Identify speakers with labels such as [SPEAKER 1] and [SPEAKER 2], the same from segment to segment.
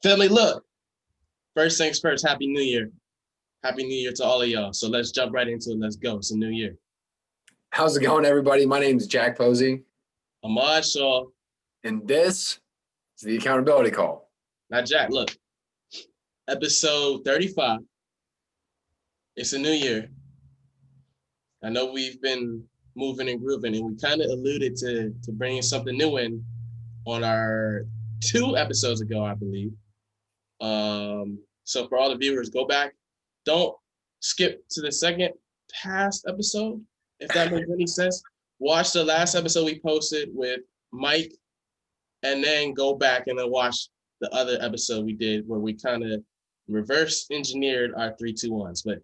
[SPEAKER 1] Family, look. First things first, Happy New Year. Happy New Year to all of y'all. So let's jump right into it. Let's go. It's a new year.
[SPEAKER 2] How's it going, everybody? My name is Jack Posey,
[SPEAKER 1] Ahmad Shaw.
[SPEAKER 2] and this is the Accountability Call.
[SPEAKER 1] Now, Jack, look. Episode 35. It's a new year. I know we've been moving and grooving, and we kind of alluded to bringing something new in on our 2 episodes ago, I believe. So for all the viewers, go back. Don't skip to the second past episode, if that makes any sense. Watch the last episode we posted with Mike, and then go back and then watch the other episode we did where we kind of reverse engineered our 3, 2, 1s. But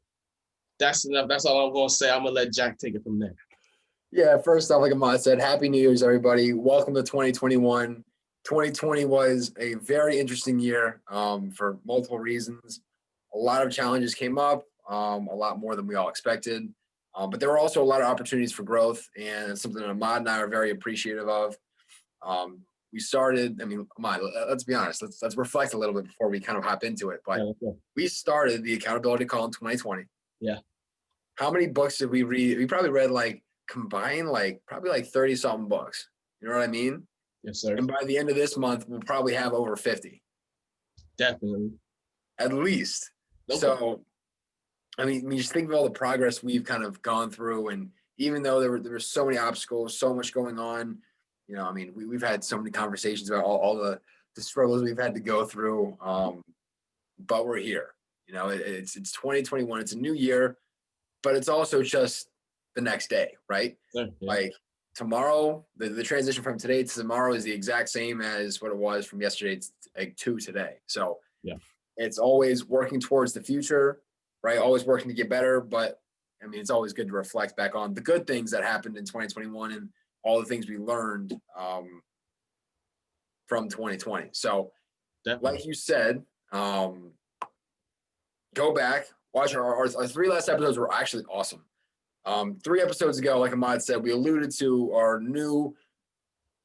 [SPEAKER 1] that's enough. That's all I'm going to say. I'm going to let Jack take it from there.
[SPEAKER 2] Yeah, first off, like Ahmad said, Happy New Year's, everybody. Welcome to 2021. 2020 was a very interesting year for multiple reasons. A lot of challenges came up, a lot more than we all expected. But there were also a lot of opportunities for growth, and it's something that Ahmad and I are very appreciative of. We started, Ahmad, let's be honest. Let's reflect a little bit before we kind of hop into it. But we started the Accountability Call in 2020.
[SPEAKER 1] Yeah.
[SPEAKER 2] How many books did we read? We probably read combined probably 30-something books. You know what I mean?
[SPEAKER 1] Yes, sir.
[SPEAKER 2] And by the end of this month, we'll probably have over 50.
[SPEAKER 1] Definitely.
[SPEAKER 2] At least. Okay. So, you just think of all the progress we've kind of gone through, and even though there were so many obstacles, so much going on, we've had so many conversations about all the struggles we've had to go through, but we're here. It's 2021. It's a new year, but it's also just the next day, right?
[SPEAKER 1] Yeah.
[SPEAKER 2] Like tomorrow, the transition from today to tomorrow is the exact same as what it was from yesterday to today. So
[SPEAKER 1] yeah,
[SPEAKER 2] it's always working towards the future, right? Always working to get better. But it's always good to reflect back on the good things that happened in 2021 and all the things we learned from 2020. So definitely, like you said, go back, watch our 3 last episodes were actually awesome. 3 episodes ago, like Ahmad said, we alluded to our new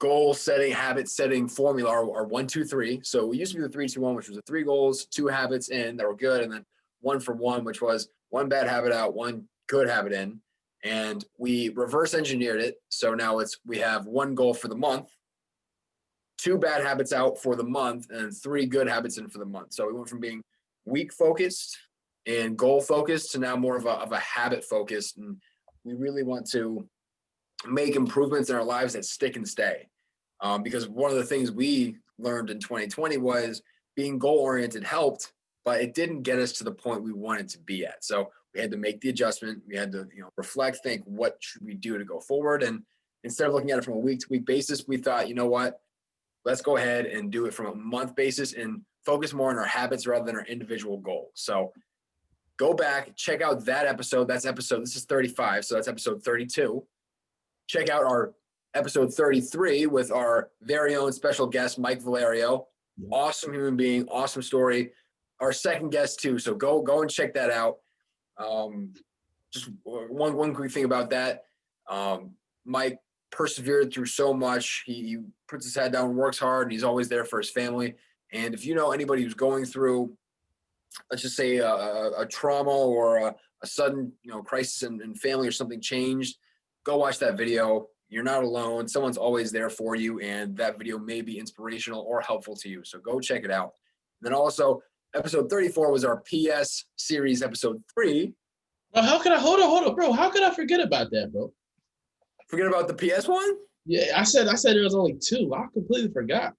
[SPEAKER 2] goal setting, habit setting formula, our 1, 2, 3. So we used to be the 3, 2, 1, which was the 3 goals, 2 habits in that were good, and then 1 for 1, which was 1 bad habit out, 1 good habit in. And we reverse engineered it. So now we have 1 goal for the month, 2 bad habits out for the month, and 3 good habits in for the month. So we went from being week focused and goal focused to now more of a habit focused. And we really want to make improvements in our lives that stick and stay. Because one of the things we learned in 2020 was being goal-oriented helped, but it didn't get us to the point we wanted to be at. So we had to make the adjustment. We had to reflect, think, what should we do to go forward? And instead of looking at it from a week-to-week basis, we thought, you know what? Let's go ahead and do it from a month basis and focus more on our habits rather than our individual goals. So go back, check out that episode. This is 35, so that's episode 32. Check out our episode 33 with our very own special guest, Mike Valerio. Yeah. Awesome human being, awesome story. Our second guest too, so go and check that out. Just one quick thing about that. Mike persevered through so much. He puts his head down and works hard, and he's always there for his family. And if you know anybody who's going through, let's just say a trauma or a sudden crisis in family or something changed, go watch that video. You're not alone. Someone's always there for you, and that video may be inspirational or helpful to you. So go check it out. And then also, episode 34 was our PS series, episode 3.
[SPEAKER 1] Bro, how could I hold on, bro? How could I forget about that, bro?
[SPEAKER 2] Forget about the PS one?
[SPEAKER 1] Yeah, I said there was only 2. I completely forgot.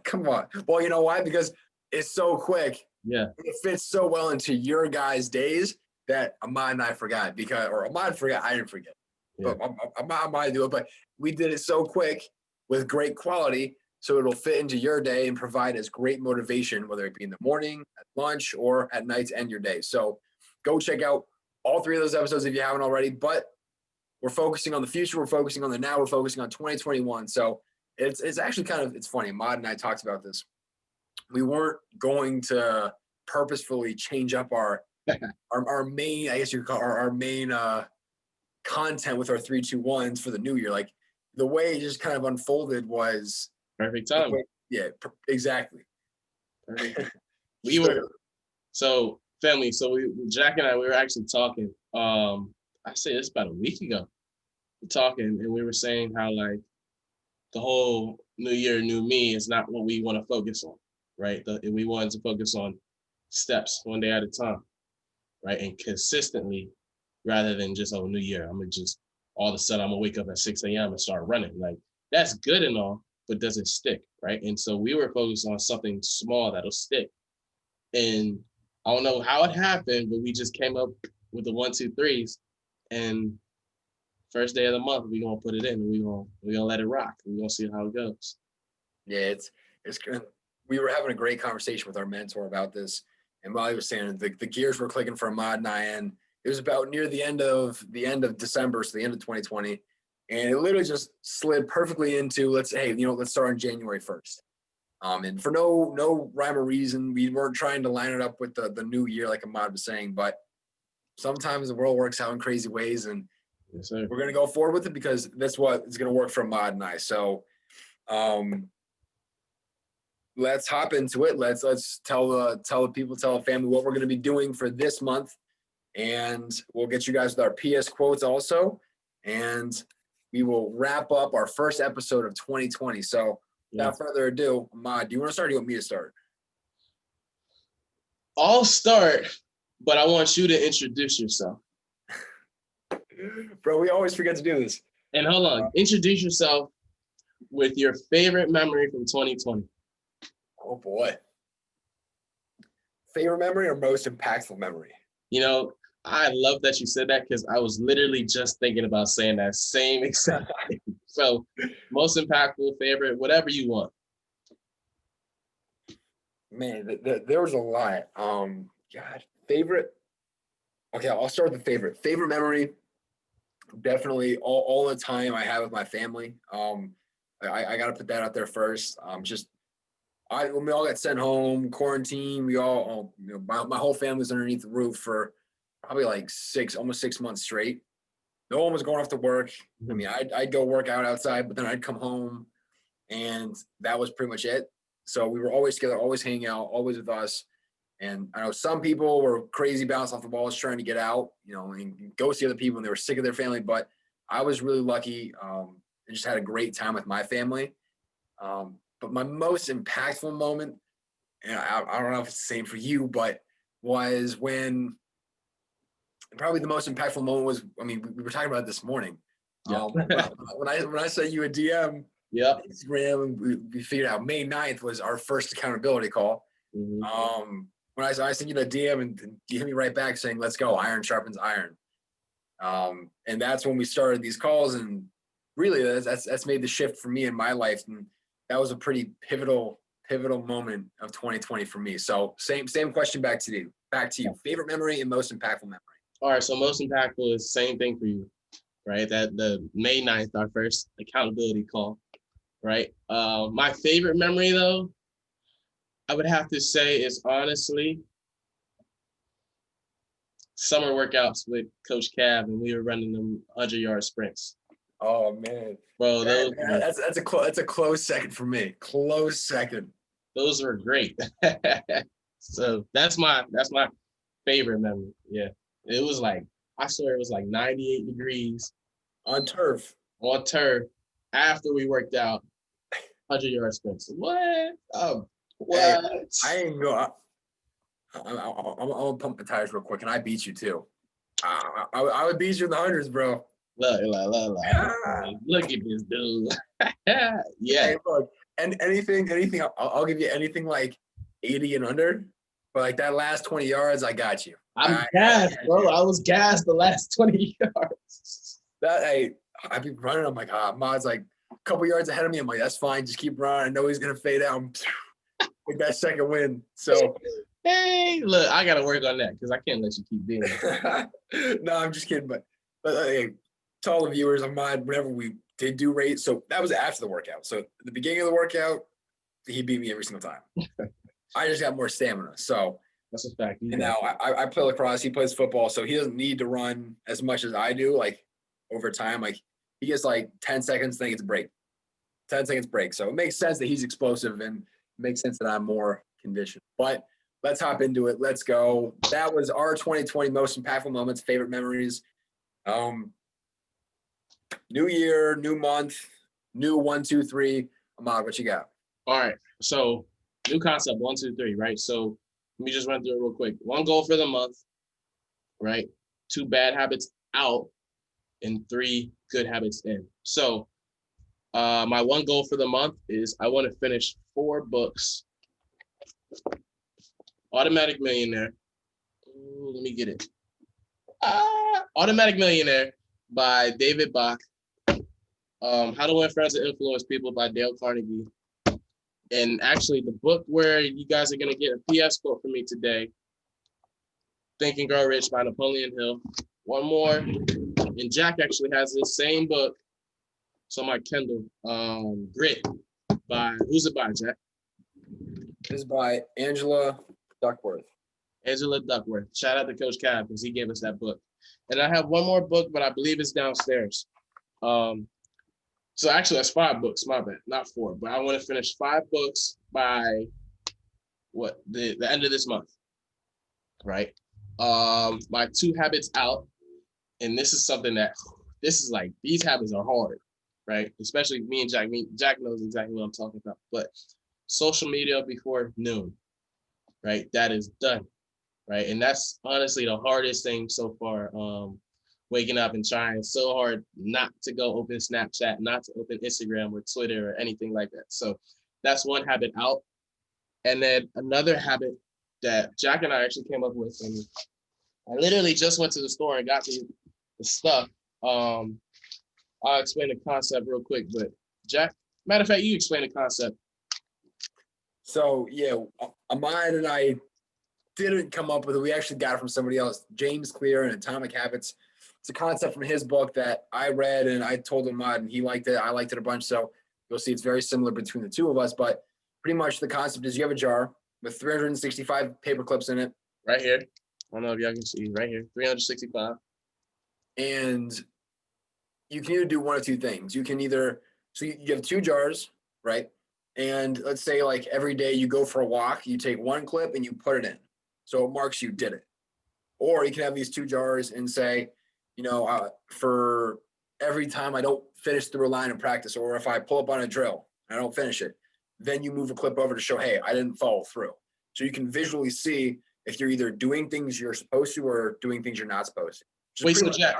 [SPEAKER 2] Come on. Well, you know why? Because it's so quick.
[SPEAKER 1] Yeah.
[SPEAKER 2] It fits so well into your guys' days that Ahmad and I forgot Ahmad forgot, I didn't forget. Yeah. But Ahmad do it, but we did it so quick with great quality, so it'll fit into your day and provide as great motivation, whether it be in the morning, at lunch, or at night to end your day. So go check out all 3 of those episodes if you haven't already, but we're focusing on the future, we're focusing on the now, we're focusing on 2021. So it's actually it's funny. Ahmad and I talked about this. We weren't going to purposefully change up our main, I guess you could call our main content with our 3, 2, 1s for the new year. Like the way it just kind of unfolded was
[SPEAKER 1] perfect time.
[SPEAKER 2] Yeah, exactly.
[SPEAKER 1] We were so family. So Jack and I, we were actually talking. I say this about a week ago. We're talking, and we were saying how like the whole new year, new me is not what we want to focus on, right? We wanted to focus on steps one day at a time, right? And consistently rather than just, oh, new year, I'm gonna just all of a sudden I'm gonna wake up at 6 a.m. and start running. Like that's good and all, but does it stick, right? And so we were focused on something small that'll stick. And I don't know how it happened, but we just came up with the 1, 2, 3s. And first day of the month, we're gonna put it in. We're gonna let it rock. We're gonna see how it goes.
[SPEAKER 2] Yeah, it's good. We were having a great conversation with our mentor about this, and while he was saying the gears were clicking for Ahmad and I, and it was about near the end of December, so the end of 2020, and it literally just slid perfectly into let's start on January 1st. And for no rhyme or reason, we weren't trying to line it up with the new year like Ahmad was saying, but sometimes the world works out in crazy ways, and
[SPEAKER 1] Yes, sir.
[SPEAKER 2] we're gonna go forward with it because that's what is gonna work for Ahmad and I. So let's hop into it. Let's tell the people, tell the family what we're gonna be doing for this month, and we'll get you guys with our PS quotes also, and we will wrap up our first episode of 2020. So without further ado, Ahmad, do you want to start or do you want me to start?
[SPEAKER 1] I'll start, but I want you to introduce yourself.
[SPEAKER 2] Bro, we always forget to do this.
[SPEAKER 1] And hold on, introduce yourself with your favorite memory from 2020.
[SPEAKER 2] Oh boy. Favorite memory or most impactful memory?
[SPEAKER 1] You know, I love that you said that because I was literally just thinking about saying that same exact thing. So most impactful, favorite, whatever you want.
[SPEAKER 2] Man, there was a lot. God, favorite. Okay, I'll start with the favorite. Favorite memory, definitely all the time I have with my family. I got to put that out there first. When we all got sent home, quarantine, we all my whole family was underneath the roof for probably like almost 6 months straight. No one was going off to work. I mean, I'd go work out outside, but then I'd come home, and that was pretty much it. So we were always together, always hanging out, always with us. And I know some people were crazy, bouncing off the walls, trying to get out, and go see other people, and they were sick of their family. But I was really lucky and just had a great time with my family. But my most impactful moment, and I don't know if it's the same for you, but was when probably the most impactful moment was, I mean, we were talking about it this morning.
[SPEAKER 1] Yeah.
[SPEAKER 2] When I sent you a DM,
[SPEAKER 1] Yeah.
[SPEAKER 2] Instagram, we figured out May 9th was our first accountability call.
[SPEAKER 1] Mm-hmm.
[SPEAKER 2] When I sent you the DM and you hit me right back saying, let's go, iron sharpens iron. And that's when we started these calls, and really that's made the shift for me in my life. And that was a pretty pivotal moment of 2020 for me. So same question back to you. Favorite memory and most impactful memory.
[SPEAKER 1] All right, so most impactful is same thing for you, right? That the May 9th, our first accountability call, right? My favorite memory though, I would have to say is honestly summer workouts with Coach Cav, and we were running them 100-yard sprints.
[SPEAKER 2] Oh man,
[SPEAKER 1] bro,
[SPEAKER 2] that's a close second for me. Close second.
[SPEAKER 1] Those were great. So that's my favorite memory. Yeah, it was like, I swear it was like 98 degrees
[SPEAKER 2] on turf.
[SPEAKER 1] After we worked out 100-yard sprints. What? What?
[SPEAKER 2] Hey, I ain't go. I'm gonna pump the tires real quick, and I beat you too. I would beat you in the hundreds, bro.
[SPEAKER 1] Look. Look at this dude. Yeah.
[SPEAKER 2] Hey, look, and anything. I'll give you anything like 80 and under. But like that last 20 yards, I got you.
[SPEAKER 1] I'm gassed, bro. I was gassed the last 20 yards.
[SPEAKER 2] I'd be running. I'm like, Mod's like a couple yards ahead of me. I'm like, that's fine. Just keep running. I know he's gonna fade out. With that second win. So
[SPEAKER 1] hey, look, I gotta work on that because I can't let you keep doing it.
[SPEAKER 2] No, I'm just kidding. But hey, to all the viewers of mine, whenever we did do race, so that was after the workout. So the beginning of the workout, he beat me every single time. I just got more stamina. So
[SPEAKER 1] that's a fact.
[SPEAKER 2] And now I play lacrosse. He plays football, so he doesn't need to run as much as I do. Like over time, like he gets like 10 seconds, then he gets a break. 10 seconds break. So it makes sense that he's explosive, and it makes sense that I'm more condition. But let's hop into it. Let's go. That was our 2020 most impactful moments, favorite memories. New year, new month, new 1, 2, 3. Ahmad, what you got?
[SPEAKER 1] All right. So new concept, 1, 2, 3, right? So let me just run through it real quick. 1 goal for the month, right? 2 bad habits out, and 3 good habits in. So my 1 goal for the month is I want to finish 4 books. Automatic Millionaire. Ooh, let me get it. Automatic Millionaire by David Bach. How to Win Friends and Influence People by Dale Carnegie. And actually, the book where you guys are going to get a PS quote from me today, Think and Grow Rich by Napoleon Hill. 1 more. And Jack actually has this same book. It's on my Kindle. Grit by, who's it by, Jack?
[SPEAKER 2] This is by Angela Duckworth.
[SPEAKER 1] Angela Duckworth. Shout out to Coach Cab because he gave us that book. And I have 1 more book, but I believe it's downstairs. So actually, that's 5 books. My bad, not 4. But I want to finish 5 books by the end of this month, right? My 2 habits out, and this is something that these habits are hard, right? Especially me and Jack. Jack knows exactly what I'm talking about. But social media before noon, right? That is done, right? And that's honestly the hardest thing so far. Waking up and trying so hard not to go open Snapchat, not to open Instagram or Twitter or anything like that. So that's 1 habit out. And then another habit that Jack and I actually came up with, and I literally just went to the store and got the stuff. I'll explain the concept real quick, but Jack, matter of fact, you explain the concept.
[SPEAKER 2] So yeah, Ahmad and I didn't come up with it. We actually got it from somebody else, James Clear and Atomic Habits. It's a concept from his book that I read and I told Ahmad and he liked it. I liked it a bunch. So you'll see it's very similar between the 2 of us, but pretty much the concept is you have a jar with 365 paper clips in it.
[SPEAKER 1] Right here. I don't know if y'all can see right here, 365.
[SPEAKER 2] And you can either do 1 or 2 things. You can either, so you have 2 jars, right? And let's say like every day you go for a walk, you take 1 clip and you put it in. So it marks you did it. Or you can have these 2 jars and say, for every time I don't finish through a line in practice, or if I pull up on a drill and I don't finish it, then you move a clip over to show, hey, I didn't follow through. So you can visually see if you're either doing things you're supposed to or doing things you're not supposed to.
[SPEAKER 1] Wait, so Jack,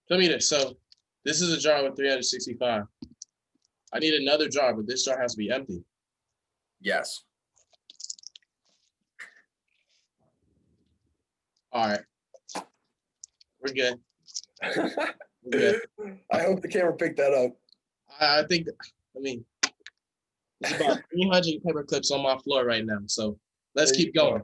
[SPEAKER 1] tell me this. So this is a jar with 365. I need another jar, but this jar has to be empty.
[SPEAKER 2] Yes.
[SPEAKER 1] All right. We're good. We're good.
[SPEAKER 2] I hope the camera picked that up.
[SPEAKER 1] I think, there's about 300 paper clips on my floor right now. So let's keep going.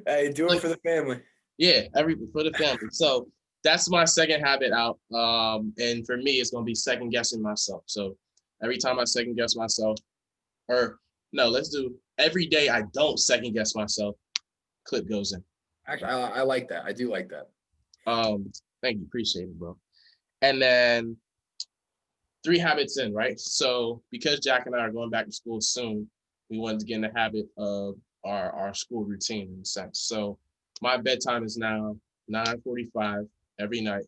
[SPEAKER 2] Hey, do it for the family.
[SPEAKER 1] Yeah, for the family. So that's my second habit out. And for me, it's going to be second guessing myself. So every time I second guess myself, let's do every day I don't second guess myself, clip goes in.
[SPEAKER 2] Actually, I like that. I do like that.
[SPEAKER 1] Thank you. Appreciate it, bro. And then 3 habits in, right? So because Jack and I are going back to school soon, we wanted to get in the habit of our school routine in a sense. So my bedtime is now 9:45 every night,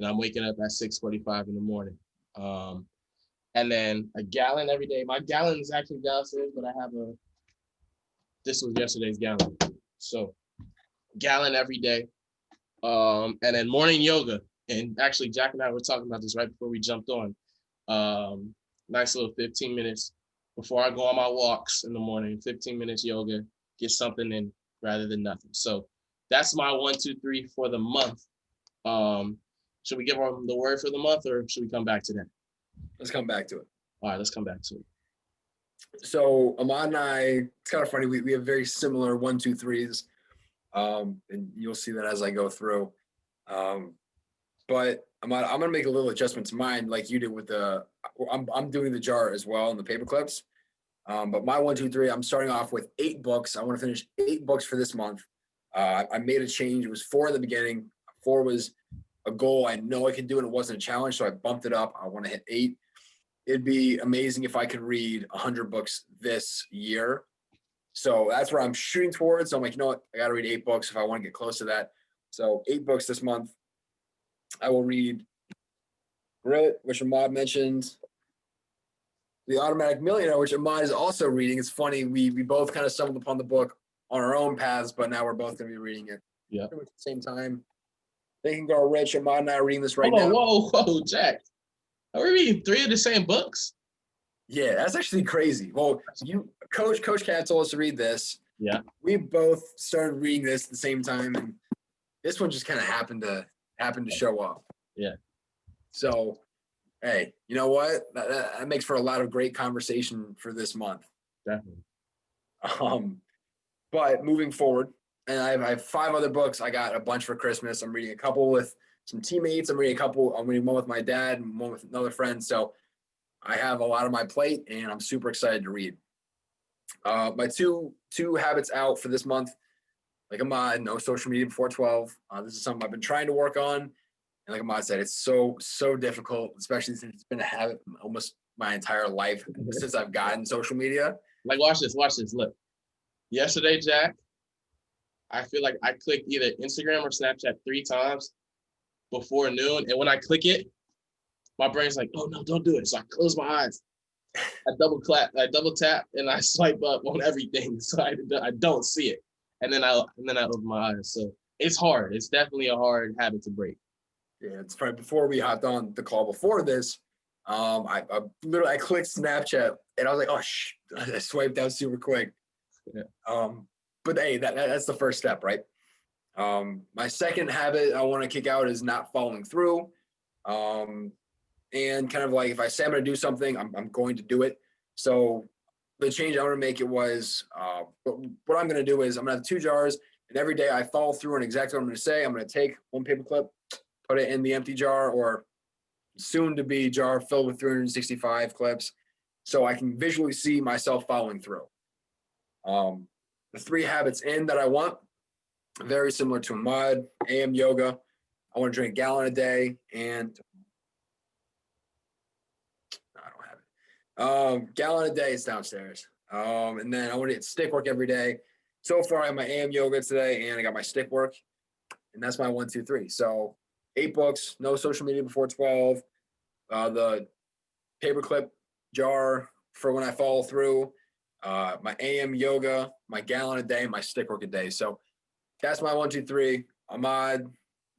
[SPEAKER 1] and I'm waking up at 6:45 in the morning. And then a gallon every day. My gallon is actually downstairs, but this was yesterday's gallon. So gallon every day. And then morning yoga. And actually, Jack and I were talking about this right before we jumped on. Nice little 15 minutes before I go on my walks in the morning, 15 minutes yoga, get something in rather than nothing. So that's my 1, 2, 3 for the month. Should we give them the word for the month or should we come back to that?
[SPEAKER 2] Let's come back to it.
[SPEAKER 1] All right, let's come back to it.
[SPEAKER 2] So Ahmad and I, it's kind of funny. We have very similar 1, 2, 3s. And you'll see that as I go through. But I'm gonna make a little adjustment to mine, like you did with I'm doing the jar as well and the paper clips. But my 1, 2, 3, I'm starting off with 8 books. I want to finish 8 books for this month. I made a change. It was 4 in the beginning. 4 was a goal I know I could do, and it wasn't a challenge, so I bumped it up. I want to hit 8. It'd be amazing if I could read 100 books this year. So that's where I'm shooting towards. So I'm like, you know what? I got to read 8 books if I want to get close to that. So 8 books this month. I will read Grit, which Ahmad mentioned. The Automatic Millionaire, which Ahmad is also reading. It's funny. We both kind of stumbled upon the book on our own paths, but now we're both going to be reading it.
[SPEAKER 1] Yeah.
[SPEAKER 2] Pretty much at the same time. Think and Grow Rich. Ahmad and I are reading this right
[SPEAKER 1] Hold
[SPEAKER 2] now.
[SPEAKER 1] on, whoa, Jack. Are we reading 3 of the same books?
[SPEAKER 2] Yeah, that's actually crazy. Well, Coach Cat told us to read this.
[SPEAKER 1] Yeah.
[SPEAKER 2] We both started reading this at the same time, and this one just kind of happened to show up.
[SPEAKER 1] Yeah.
[SPEAKER 2] So, hey, you know what? That makes for a lot of great conversation for this month.
[SPEAKER 1] Definitely.
[SPEAKER 2] But moving forward, and I have 5 other books. I got a bunch for Christmas. I'm reading a couple with some teammates. I'm reading one with my dad and one with another friend. So I have a lot on my plate, and I'm super excited to read. My two habits out for this month, like Ahmad, no social media before 12. This is something I've been trying to work on. And like Ahmad said, it's so difficult, especially since it's been a habit almost my entire life since I've gotten social media.
[SPEAKER 1] Like, watch this. Look. Yesterday, Jack, I feel like I clicked either Instagram or Snapchat 3 times before noon. And when I click it, my brain's like, oh, no, don't do it. So I close my eyes. I double tap, and I swipe up on everything. So I don't see it. And then I open my eyes. So it's hard. It's definitely a hard habit to break.
[SPEAKER 2] Yeah, it's right before we hopped on the call before this. I clicked Snapchat and I was like, oh, I swiped out super quick.
[SPEAKER 1] Yeah.
[SPEAKER 2] But hey, that's the first step, right? My second habit I want to kick out is not following through. And kind of like if I say I'm going to do something, I'm going to do it. So the change I want to make it was, what I'm going to do is I'm going to have 2 jars, and every day I follow through on exactly what I'm going to say. I'm going to take one paper clip, put it in the empty jar or soon to be jar filled with 365 clips, so I can visually see myself following through. The 3 habits in that I want, very similar to Ahmad, AM yoga. I want to drink a gallon a day, and I don't have it. Gallon a day is downstairs. And then I want to get stick work every day. So far, I have my AM yoga today, and I got my stick work, and that's my 1, 2, 3. So 8 books, no social media before 12. The paperclip jar for when I follow through. My AM yoga, my gallon a day, my stick work a day. So that's my 1, 2, 3. Ahmad,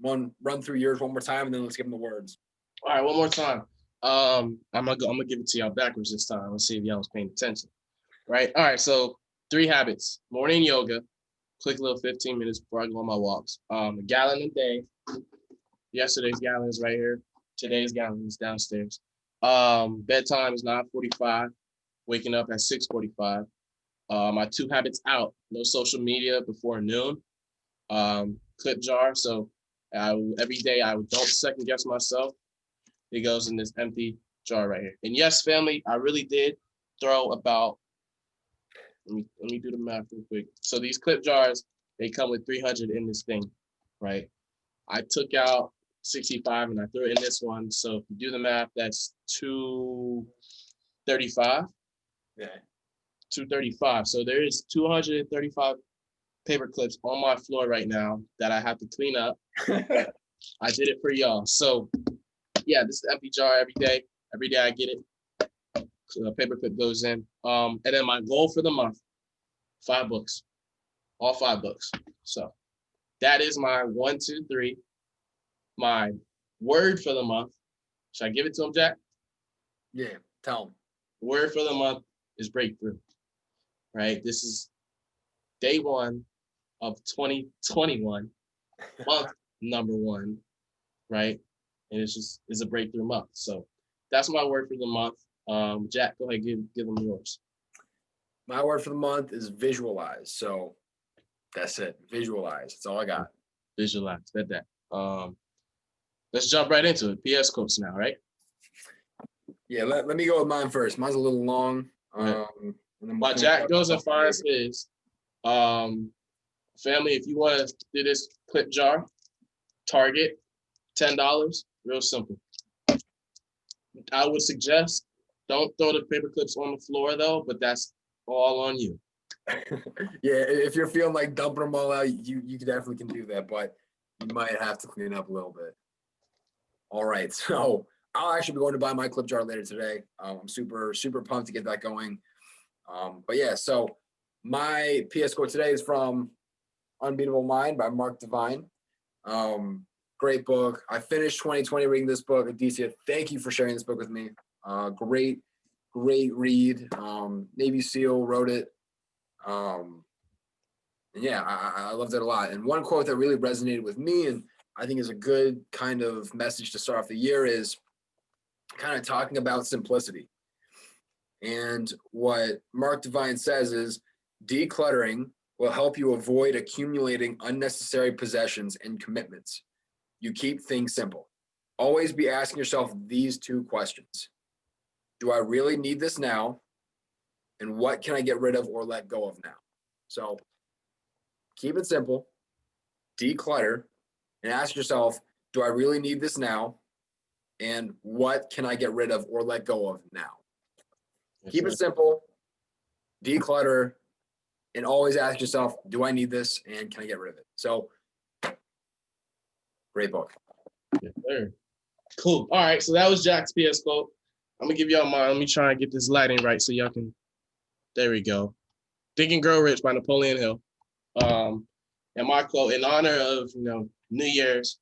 [SPEAKER 2] run through yours one more time, and then let's give them the words.
[SPEAKER 1] All right, one more time. I'm gonna give it to y'all backwards this time. Let's see if y'all was paying attention. Right. All right. So 3 habits: morning yoga, quick little 15 minutes before I go on my walks. A gallon a day. Yesterday's gallon is right here. Today's gallon is downstairs. Bedtime is 9:45. Waking up at 6:45. My 2 habits out: no social media before noon. Clip jar. So every day I don't second guess myself. It goes in this empty jar right here. And yes, family, I really did throw about. Let me do the math real quick. So these clip jars, they come with 300 in this thing, right? I took out 65 and I threw it in this one. So if you do the math, that's 235.
[SPEAKER 2] Yeah.
[SPEAKER 1] 235. So there is 235 paper clips on my floor right now that I have to clean up. I did it for y'all. So yeah, this is empty jar every day. Every day I get it. So the paper clip goes in. And then my goal for the month, 5 books. All 5 books. So that is my 1, 2, 3. My word for the month. Should I give it to him, Jack?
[SPEAKER 2] Yeah, tell him.
[SPEAKER 1] Word for the month is breakthrough. Right? This is day 1 of 2021, month number 1, right? And it's a breakthrough month. So that's my word for the month. Jack, go ahead, give them yours.
[SPEAKER 2] My word for the month is visualize. So that's it. Visualize. That's all I got.
[SPEAKER 1] Visualize. That. Let's jump right into it. PS quotes now, right?
[SPEAKER 2] Yeah, let me go with mine first. Mine's a little long.
[SPEAKER 1] While Jack goes and finds his, family, if you want to do this clip jar, Target, $10, real simple. I would suggest don't throw the paper clips on the floor though, but that's all on you.
[SPEAKER 2] Yeah, if you're feeling like dumping them all out, you definitely can do that, but you might have to clean up a little bit. All right, so I'll actually be going to buy my clip jar later today. I'm super pumped to get that going. But yeah, so my PS quote today is from Unbeatable Mind by Mark Divine. Great book. I finished 2020 reading this book. Adicia, thank you for sharing this book with me. Great read. Navy SEAL wrote it. And yeah, I loved it a lot. And one quote that really resonated with me, and I think is a good kind of message to start off the year, is kind of talking about simplicity. And what Mark Divine says is decluttering will help you avoid accumulating unnecessary possessions and commitments. You keep things simple. Always be asking yourself these two questions. Do I really need this now? And what can I get rid of or let go of now? So keep it simple, declutter, and ask yourself, do I really need this now? And what can I get rid of or let go of now?
[SPEAKER 1] Yes,
[SPEAKER 2] Keep it simple, declutter, and always ask yourself, do I need this and can I get rid of it? So, great book.
[SPEAKER 1] Yes, sir. Cool. All right, so that was Jack's PS quote. I'm gonna give y'all mine. Let me try and get this lighting right so y'all can. There we go. Think and Grow Rich by Napoleon Hill. And my quote, in honor of New Year's,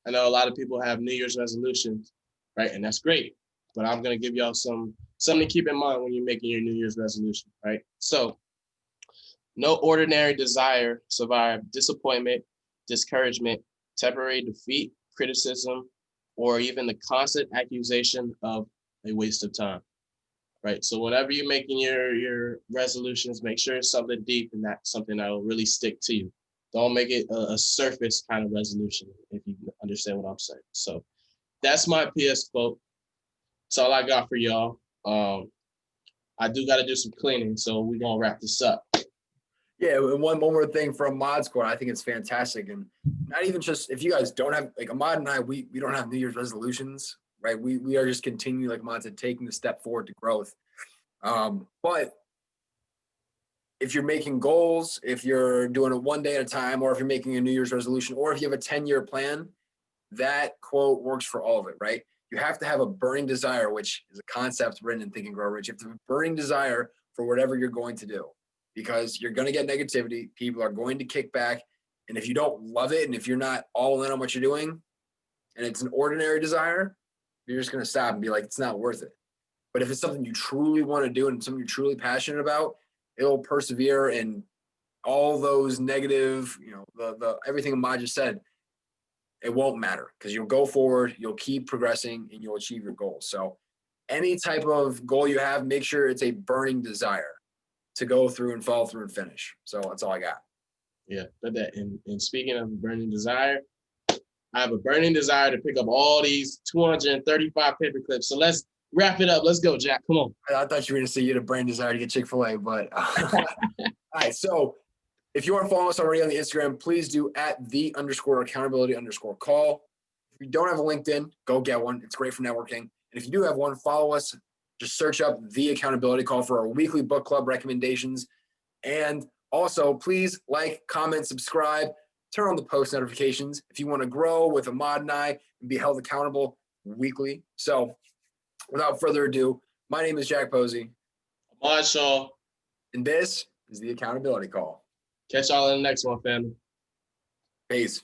[SPEAKER 1] I know a lot of people have New Year's resolutions, right? And that's great. But I'm gonna give y'all something to keep in mind when you're making your New Year's resolution, right? So, no ordinary desire survive disappointment, discouragement, temporary defeat, criticism, or even the constant accusation of a waste of time. Right. So whenever you're making your resolutions, make sure it's something deep and not something that will really stick to you. Don't make it a surface kind of resolution, if you understand what I'm saying. So that's my PS quote. That's all I got for y'all. I do got to do some cleaning, so we're gonna wrap this up.
[SPEAKER 2] Yeah, and one more thing from Ahmad's quote, I think it's fantastic. And not even just, if you guys don't have, like Ahmad and I, we don't have New Year's resolutions, right? We are just continuing, like Ahmad said, taking the step forward to growth. But if you're making goals, if you're doing it one day at a time, or if you're making a New Year's resolution, or if you have a 10-year plan, that quote works for all of it, right? You have to have a burning desire, which is a concept written in Think and Grow Rich. You have to have a burning desire for whatever you're going to do, because you're going to get negativity. People are going to kick back. And if you don't love it, and if you're not all in on what you're doing, and it's an ordinary desire, you're just going to stop and be like, it's not worth it. But if it's something you truly want to do and something you're truly passionate about, it'll persevere, and all those negative, the everything Ahmad just said, it won't matter, because you'll go forward, you'll keep progressing, and you'll achieve your goals. So any type of goal you have, make sure it's a burning desire to go through and follow through and finish. So that's all I got.
[SPEAKER 1] Yeah, but that. And speaking of burning desire, I have a burning desire to pick up all these 235 paper clips. So let's wrap it up. Let's go, Jack. Come on.
[SPEAKER 2] I thought you were going to say you had a burning desire to get Chick-fil-A, but all right. So if you aren't following us already on the Instagram, please do @the_accountability_call. If you don't have a LinkedIn, go get one. It's great for networking. And if you do have one, follow us. Just search up The Accountability Call for our weekly book club recommendations. And also, please like, comment, subscribe, turn on the post notifications if you want to grow with Ahmad and I and be held accountable weekly. So without further ado, my name is Jack Posey.
[SPEAKER 1] Ahmad Shaw.
[SPEAKER 2] And this is The Accountability Call.
[SPEAKER 1] Catch y'all in the next one, family.
[SPEAKER 2] Peace.